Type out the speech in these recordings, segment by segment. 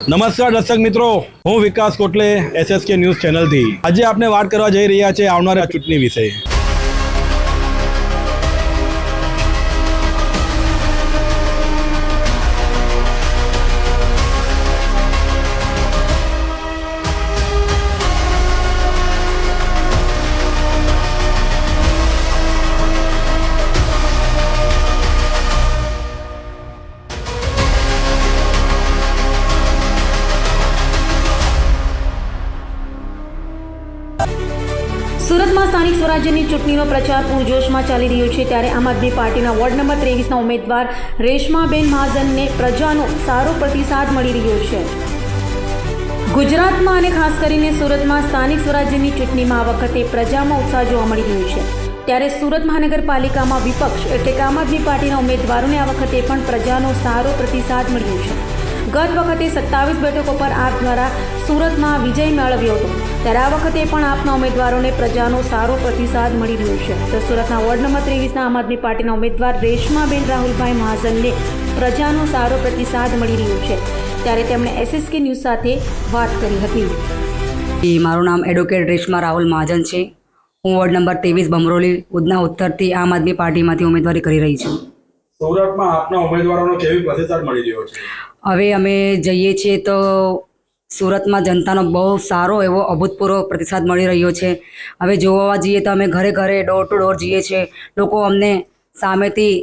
નમસ્કાર દર્શક મિત્રો, હું વિકાસ કોટલે SSK ન્યૂઝ ચેનલથી આજે આપણે વાત કરવા જઈ રહ્યા છે આવનારા ચૂંટણી વિશે। સુરતમાં સ્થાનિક સ્વરાજ્યની ચૂંટણીનો પ્રચાર પૂરજોશમાં ચાલી રહ્યો છે, ત્યારે આમ આદમી પાર્ટીના વોર્ડ નંબર 23ના ઉમેદવાર રેશમાબેન મહાજનને પ્રજાનો સારો પ્રતિસાદ મળી રહ્યો છે। ગુજરાતમાં અને ખાસ કરીને સુરતમાં સ્થાનિક સ્વરાજ્યની ચૂંટણીમાં આ વખતે પ્રજામાં ઉત્સાહ જોવા મળી રહ્યો છે, ત્યારે સુરત મહાનગરપાલિકામાં વિપક્ષ એટલે કે આમ આદમી પાર્ટીના ઉમેદવારોને આ વખતે પણ પ્રજાનો સારો પ્રતિસાદ મળ્યો છે। ગત વખતે 27 બેઠકો પર આપ દ્વારા સુરતમાં વિજય મેળવ્યો હતો, ત્યારે આ વખતે પણ આપના ઉમેદવારોને પ્રજાનો સારો પ્રતિસાદ મળી રહ્યો છે। તો સુરતના વોર્ડ નંબર 23ના આમ આદમી પાર્ટીના ઉમેદવાર રેશમાબેન રાહુલભાઈ મહાજનને પ્રજાનો સારો પ્રતિસાદ મળી રહ્યો છે, ત્યારે તેમણે SSK ન્યૂઝ સાથે વાત કરી હતી। મારું નામ એડવોકેટ રેશમા રાહુલ મહાજન છે। હું વોર્ડ નંબર 23 બમરોલી ઉધના ઉત્તરથી આમ આદમી પાર્ટીમાંથી ઉમેદવારી કરી રહી છું। સુરતમાં આપના ઉમેદવારોનો કેવી પ્રતિસાદ મળી રહ્યો છે? હવે અમે જઈએ છીએ તો સુરતમાં જનતાનો બહુ સારો એવો અભૂતપૂર્વ પ્રતિસાદ મળી રહ્યો છે। હવે જોવા જઈએ તો અમે ઘરે ઘરે ડોર ટુ ડોર જઈએ છીએ, લોકો અમને સામેથી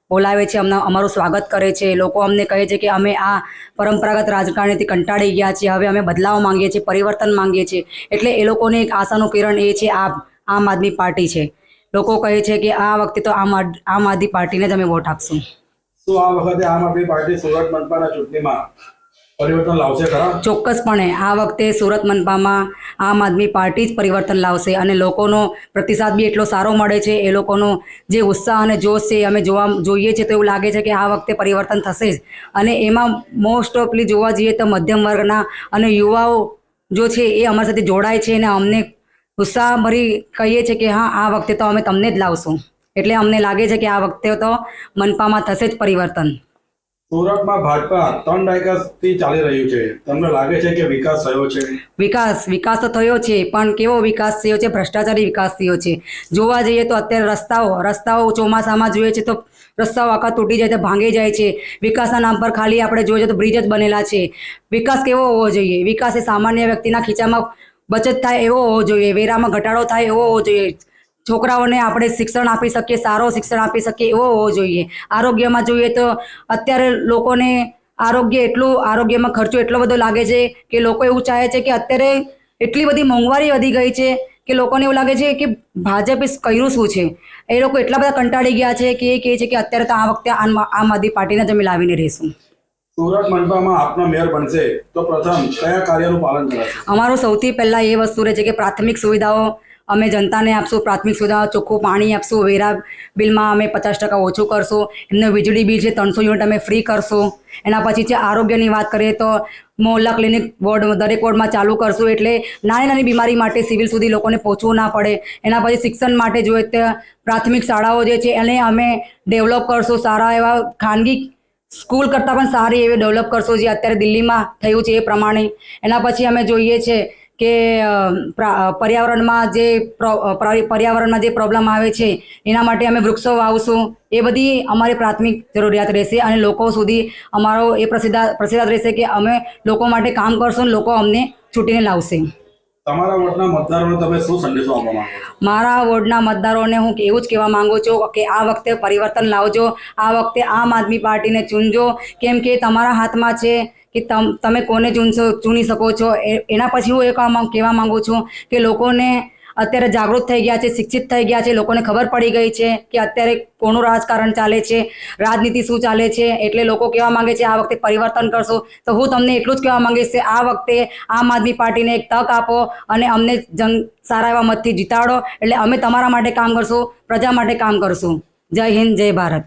બોલાવે છે, અમારું સ્વાગત કરે છે, લોકો અમને કહે છે કે અમે આ પરંપરાગત રાજકારણીથી કંટાળી ગયા છીએ, હવે અમે બદલાવ માંગીએ છીએ, પરિવર્તન માંગીએ છીએ। એટલે એ લોકોને એક આશાનું કિરણ એ છે આમ આદમી પાર્ટી છે। લોકો કહે છે કે આ વખતે તો આમ આદમી પાર્ટીને જ અમે વોટ આપશું। શું આ વખતે આમ આદમી પાર્ટી સુરત મનપાના ચૂંટણીમાં પરિવર્તન લાવશે ખરા? ચોક્કસપણે આ વખતે સુરત મનપામાં આમ આદમી પાર્ટી જ પરિવર્તન લાવશે અને લોકોનો પ્રતિસાદ બી એટલો સારો મળે છે। એ લોકોનો જે ઉત્સાહ અને જોશ છે અમે જોઈએ છે તો એવું લાગે છે કે આ વખતે પરિવર્તન થશે જ। અને એમાં મોસ્ટ ઓફલી જોવા જઈએ તો મધ્યમ વર્ગના અને યુવાઓ જો છે એ અમારી સાથે જોડાય છે અને અમને ઉત્સાહભરી કહીએ છીએ કે હા, આ વખતે તો અમે તમને જ લાવશું। એટલે અમને લાગે છે કે આ વખતે તો મનપામાં થશે જ પરિવર્તન। સુરતમાં ભાજપા 3 દાયકાથી ચાલી રહ્યું છે, તમને લાગે છે કે વિકાસ થયો છે? વિકાસ તો થયો છે, પણ કેવો વિકાસ થયો છે? ભ્રષ્ટાચારી વિકાસ થયો છે। જોવા જઈએ તો અત્યારે રસ્તાઓ ચોમાસામાં જોઈએ છે તો રસ્તાઓ આખા તૂટી જાય છે, ભાંગી જાય છે। વિકાસના નામ પર ખાલી આપણે જોઈએ તો બ્રિજ જ બનેલા છે। વિકાસ કેવો હોવો જોઈએ? વિકાસ એ સામાન્ય વ્યક્તિના ખીચામાં બચત થાય એવો હોવો જોઈએ, વેરામાં ઘટાડો થાય એવો હોવો જોઈએ, છોકરાઓને આપણે શિક્ષણ આપી શકીએ, સારો શિક્ષણ આપી શકીએ એવો હોવો જોઈએ। આરોગ્યમાં જોઈએ તો અત્યારે લોકોને આરોગ્યમાં ખર્ચો એટલો બધો લાગે છે કે લોકો એવું ચાહે છે કે અત્યારે એટલી બધી મોંઘવારી વધી ગઈ છે કે લોકોને એવું લાગે છે કે ભાજપે કર્યું શું છે। એ લોકો એટલા બધા કંટાળી ગયા છે કે એ કહે છે કે અત્યારે તો આ વખતે આમ આદમી પાર્ટીને જ અમે લાવીને રહીશું। સુરત મનપામાં આપનો મેયર બનશે તો પ્રથમ કયા કાર્યનું પાલન કરાશે? અમારું સૌથી પહેલાં એ વસ્તુ રહે છે કે પ્રાથમિક સુવિધાઓ અમે જનતાને આપશું। પ્રાથમિક સુવિધાઓ, ચોખ્ખું પાણી આપશું, વેરા બિલમાં અમે 50% ઓછું કરશું, એમને વીજળી બિલ છે 300 યુનિટ અમે ફ્રી કરશું। એના પછી છે આરોગ્યની વાત કરીએ તો મોહલ્લા ક્લિનિક દરેક વોર્ડમાં ચાલુ કરશું, એટલે નાની બીમારી માટે સિવિલ સુધી લોકોને પહોંચવું ના પડે। એના પછી શિક્ષણ માટે જોઈએ તો પ્રાથમિક શાળાઓ જે છે એને અમે ડેવલપ કરશું, સારા એવા ખાનગી સ્કૂલ કરતાં પણ સારી એવી ડેવલપ કરશું જે અત્યારે દિલ્હીમાં થયું છે એ પ્રમાણે। એના પછી અમે જોઈએ છે કે પર્યાવરણમાં જે પ્રોબ્લેમ આવે છે એના માટે અમે વૃક્ષો વાવશું। એ બધી અમારી પ્રાથમિક જરૂરિયાત રહેશે અને લોકો સુધી અમારો એ પ્રતિસાદ રહેશે કે અમે લોકો માટે કામ કરશું, લોકો અમને ચૂંટીને લાવશે। તમારા વોર્ડના મતદારોને તમે શું સંદેશો આપવા માંગો છો? મારા વોર્ડના મતદારોને હું એવું જ કહેવા માંગુ છું કે આ વખતે પરિવર્તન લાવજો, આ વખતે આમ આદમી પાર્ટીને ચૂનજો, કેમ કે તમારા હાથમાં છે કે તમે કોને ચૂની શકો છો। એના પછી હું એ કહેવા માંગુ છું કે લોકોને અત્યારે જાગૃત થઈ ગયા છે, શિક્ષિત થઈ ગયા છે, લોકોને ખબર પડી ગઈ છે કે અત્યારે કોનું રાજકારણ ચાલે છે, રાજનીતિ શું ચાલે છે। એટલે લોકો કહેવા માંગે છે આ વખતે પરિવર્તન કરશો, તો હું તમને એટલું જ કહેવા માંગીશ કે આ વખતે આમ આદમી પાર્ટીને એક તક આપો અને અમને સારા એવા મતથી જીતાડો, એટલે અમે તમારા માટે કામ કરશું, પ્રજા માટે કામ કરશું। જય હિન્દ, જય ભારત।